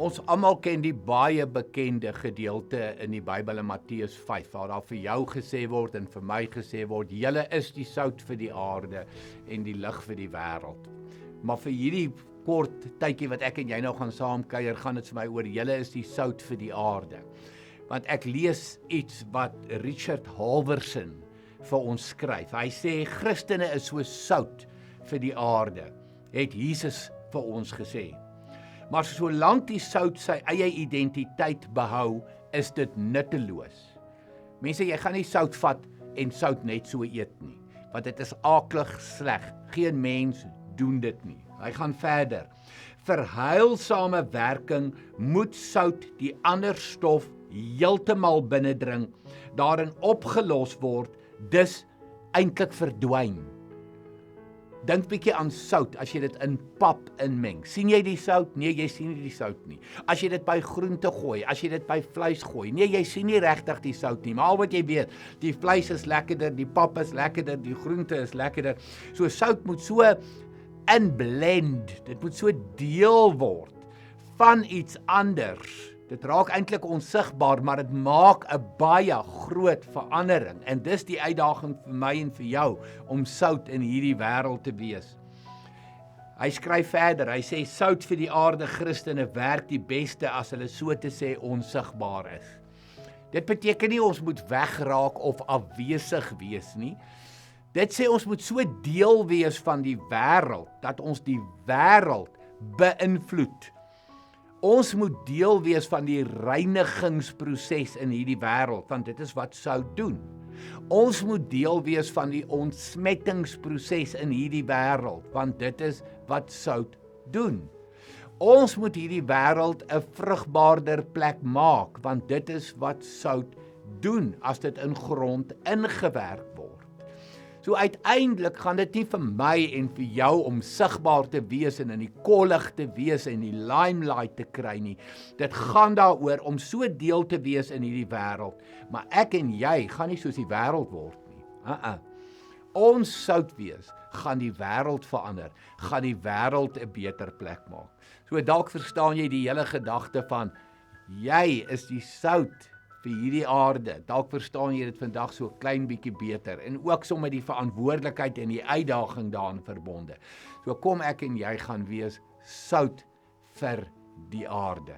Ons almal ken die baie bekende gedeelte in die Bybel in Matteus 5, waar daar vir jou gesê word en vir my gesê word, julle is die sout vir die aarde en die lig vir die wêreld. Maar vir hierdie kort tydjie wat ek en jy nou gaan saam kuier, gaan dit vir my oor, julle is die sout vir die aarde. Want ek lees iets wat Richard Halverson vir ons skryf. Hy sê, Christene is so sout vir die aarde, het Jesus vir ons gesê. Maar solank die sout sy eie identiteit behou, is dit nutteloos. Mense, jy gaan nie sout vat en sout net so eet nie, want dit is aklig sleg. Geen mens doen dit nie. Hy gaan verder. Vir heilsame werking moet sout die ander stof heeltemal binnendring, daarin opgelos word, dus eintlik verdwyn. Dink bietjie aan sout, as jy dit in pap inmeng. Sien jy die sout? Nee, jy sien nie die sout nie. As jy dit by groente gooi, as jy dit by vleis gooi, nee, jy sien nie regtig die sout nie. Maar al wat jy weet, die vleis is lekkerder, die pap is lekkerder, die groente is lekkerder. So sout moet so inblend, dit moet so deel word van iets anders. Dit raak eintlik onsigbaar, maar dit maak 'n baie groot verandering. En dis die uitdaging vir my en vir jou, om sout in hierdie wêreld te wees. Hy skryf verder, hy sê, sout vir die aarde Christene werk die beste as hulle so te sê onsigbaar is. Dit beteken nie ons moet wegraak of afwesig wees nie. Dit sê ons moet so deel wees van die wêreld, dat ons die wêreld beïnvloed. Ons moet deel wees van die reinigingsproses in hierdie wêreld, want dit is wat sout doen. Ons moet deel wees van die ontsmettingsproses in hierdie wêreld, want dit is wat sout doen. Ons moet hierdie wêreld 'n vrugbaarder plek maak, want dit is wat sout doen as dit in grond ingewerk word. So uiteindelik gaan dit nie vir my en vir jou om sigbaar te wees en in die kollig te wees en die limelight te kry nie. Dit gaan daaroor om so deel te wees in hierdie wêreld. Maar ek en jy gaan nie soos die wêreld word nie. Ons sout wees, gaan die wêreld verander, gaan die wêreld 'n beter plek maak. So dalk verstaan jy die hele gedagte van, jy is die sout vir hierdie aarde. Dalk verstaan jy dit vandag so klein bietjie beter en ook sommer die verantwoordelikheid en die uitdaging daarin verbonde. So kom ek en jy gaan wees sout vir die aarde.